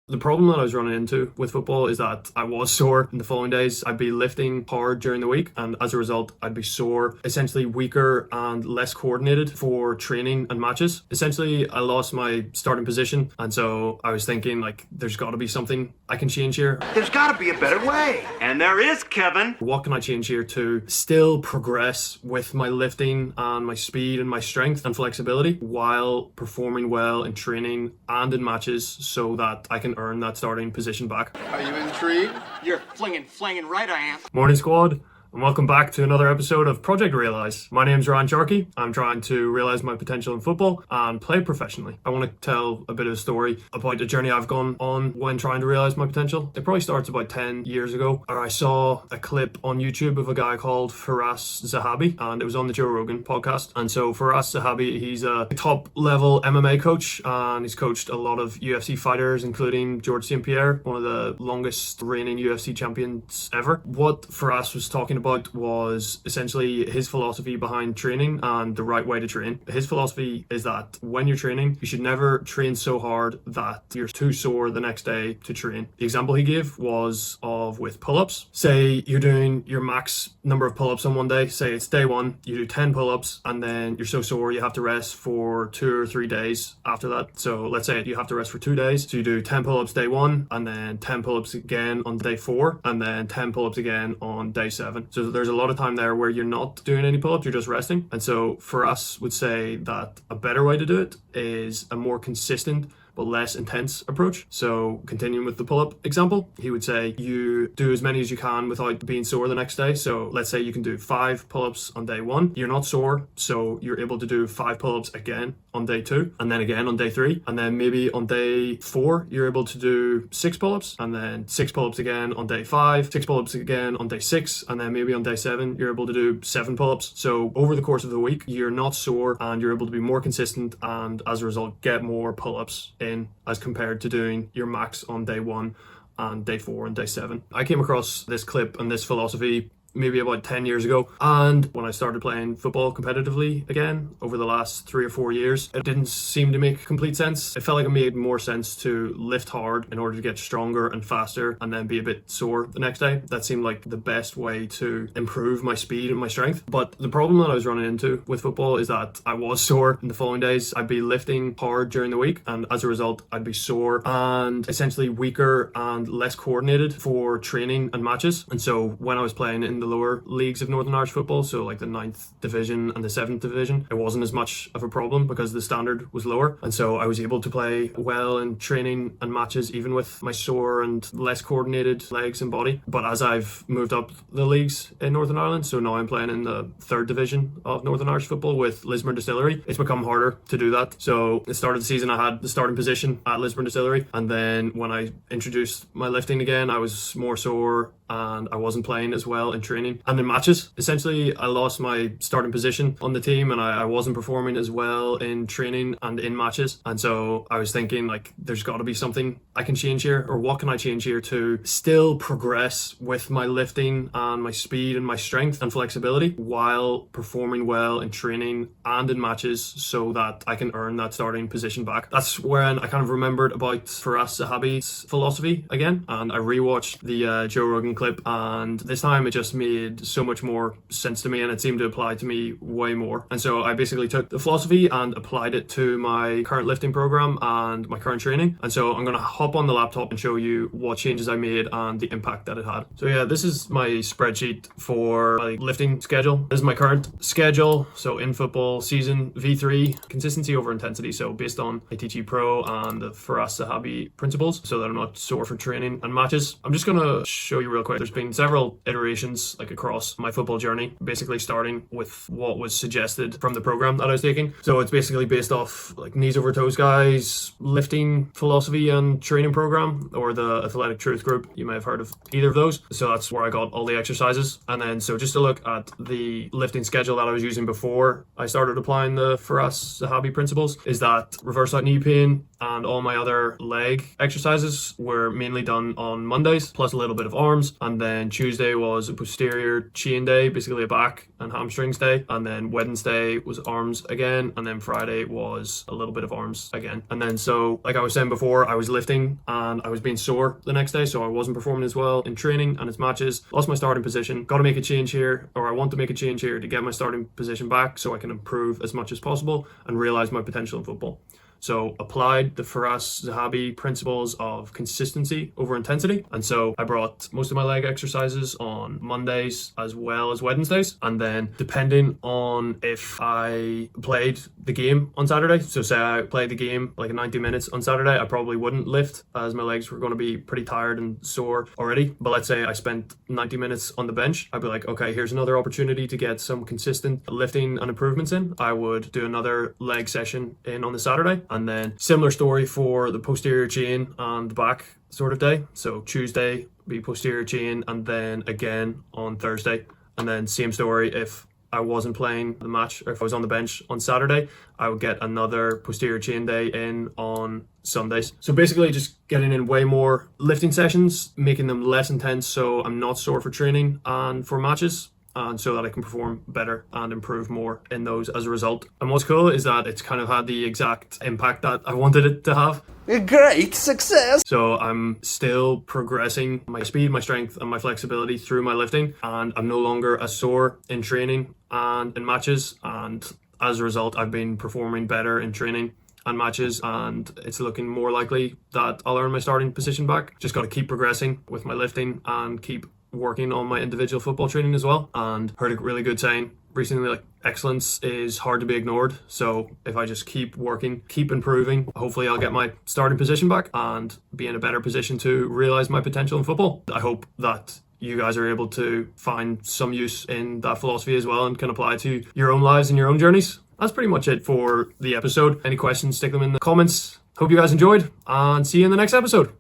The problem that I was running into with football is that I was sore in the following days. I'd be lifting hard during the week, and as a result, I'd be sore, essentially weaker and less coordinated for training and matches. Essentially, I lost my starting position, and so I was thinking, like, there's got to be something I can change here. There's got to be a better way. And there is, Kevin. What can I change here to still progress with my lifting and my speed and my strength and flexibility while performing well in training and in matches so that I can earn that starting position back? Are you intrigued? You're flinging right, I am. Morning, squad, and welcome back to another episode of Project Realise. My name's Ryan Sharkey. I'm trying to realise my potential in football and play professionally. I want to tell a bit of a story about the journey I've gone on when trying to realise my potential. It probably starts about 10 years ago, where I saw a clip on YouTube of a guy called Firas Zahabi, and it was on the Joe Rogan podcast. And so Firas Zahabi, he's a top level MMA coach, and he's coached a lot of UFC fighters, including George St. Pierre, one of the longest reigning UFC champions ever. What Firas was talking about was essentially his philosophy behind training and the right way to train. His philosophy is that when you're training, you should never train so hard that you're too sore the next day to train. The example he gave was of with pull-ups. Say you're doing your max number of pull-ups on one day. Say it's day one, you do 10 pull-ups, and then you're so sore you have to rest for 2 or 3 days after that. So let's say you have to rest for 2 days. So you do 10 pull-ups day one, and then 10 pull-ups again on day 4, and then 10 pull-ups again on day 7. So there's a lot of time there where you're not doing any pull-ups, you're just resting. And so for us, would say that a better way to do it is a more consistent but less intense approach. So continuing with the pull-up example, he would say you do as many as you can without being sore the next day. So let's say you can do 5 pull-ups on day 1. You're not sore, so you're able to do 5 pull-ups again on day 2, and then again on day 3, and then maybe on day 4 you're able to do 6 pull-ups, and then 6 pull-ups again on day 5, 6 pull-ups again on day 6, and then maybe on day 7 you're able to do 7 pull-ups. So over the course of the week, you're not sore and you're able to be more consistent, and as a result get more pull-ups in as compared to doing your max on day 1 and day 4 and day 7. I came across this clip and this philosophy maybe about 10 years ago, and when I started playing football competitively again over the last 3 or 4 years, it didn't seem to make complete sense. It felt like it made more sense to lift hard in order to get stronger and faster and then be a bit sore the next day. That seemed like the best way to improve my speed and my strength. But the problem that I was running into with football is that I was sore in the following days. I'd be lifting hard during the week, and as a result I'd be sore and essentially weaker and less coordinated for training and matches. And so when I was playing in the lower leagues of Northern Irish football, so like the 9th division and the 7th division, it wasn't as much of a problem because the standard was lower, and so I was able to play well in training and matches even with my sore and less coordinated legs and body. But as I've moved up the leagues in Northern Ireland, so now I'm playing in the 3rd division of Northern Irish football with Lisburn Distillery, it's become harder to do that. So at the start of the season I had the starting position at Lisburn Distillery, and then when I introduced my lifting again, I was more sore and I wasn't playing as well in training and in matches. Essentially, I lost my starting position on the team, and I wasn't performing as well in training and in matches. And so I was thinking, like, there's got to be something I can change here, or what can I change here to still progress with my lifting and my speed and my strength and flexibility while performing well in training and in matches so that I can earn that starting position back. That's when I kind of remembered about Firas Zahabi's philosophy again, and I rewatched the Joe Rogan clip, and this time it just made so much more sense to me, and it seemed to apply to me way more. And so I basically took the philosophy and applied it to my current lifting program and my current training. And so I'm going to hop on the laptop and show you what changes I made and the impact that it had. So yeah, this is my spreadsheet for my lifting schedule. This is my current schedule. So in football season V3, consistency over intensity. So based on ATG Pro and the Firas Zahabi principles, so that I'm not sore for training and matches. I'm just going to show you real quick. There's been several iterations like across my football journey, basically starting with what was suggested from the program that I was taking. So it's basically based off like knees over toes guys, lifting philosophy and training program, or the Athletic Truth group. You may have heard of either of those. So that's where I got all the exercises. And then so just to look at the lifting schedule that I was using before I started applying the Firas Zahabi principles, is that reverse out knee pain and all my other leg exercises were mainly done on Mondays, plus a little bit of arms. And then Tuesday was a posterior chain day, basically a back and hamstrings day. And then Wednesday was arms again. And then Friday was a little bit of arms again. And then so, like I was saying before, I was lifting and I was being sore the next day. So I wasn't performing as well in training and its matches. Lost my starting position. Got to make a change here, or I want to make a change here to get my starting position back so I can improve as much as possible and realize my potential in football. So applied the Firas Zahabi principles of consistency over intensity. And so I brought most of my leg exercises on Mondays as well as Wednesdays. And then depending on if I played the game on Saturday, so say I played the game like 90 minutes on Saturday, I probably wouldn't lift as my legs were going to be pretty tired and sore already. But let's say I spent 90 minutes on the bench, I'd be like, okay, here's another opportunity to get some consistent lifting and improvements in. I would do another leg session in on the Saturday. And then similar story for the posterior chain and the back sort of day. So Tuesday be posterior chain, and then again on Thursday. And then same story if I wasn't playing the match, or if I was on the bench on Saturday, I would get another posterior chain day in on Sundays. So basically just getting in way more lifting sessions, making them less intense so I'm not sore for training and for matches, and so that I can perform better and improve more in those as a result. And what's cool is that it's kind of had the exact impact that I wanted it to have. A great success! So I'm still progressing my speed, my strength, and my flexibility through my lifting, and I'm no longer as sore in training and in matches, and as a result I've been performing better in training and matches, and it's looking more likely that I'll earn my starting position back. Just got to keep progressing with my lifting and keep working on my individual football training as well. And heard a really good saying recently, like, excellence is hard to be ignored. So if I just keep working, keep improving, hopefully I'll get my starting position back and be in a better position to realize my potential in football. I hope that you guys are able to find some use in that philosophy as well and can apply it to your own lives and your own journeys. That's pretty much it for the episode. Any questions, stick them in the comments. Hope you guys enjoyed, and see you in the next episode.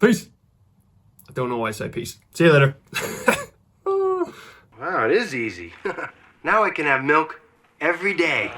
Peace. I don't know why I say peace. See you later. Wow, it is easy. Now I can have milk every day.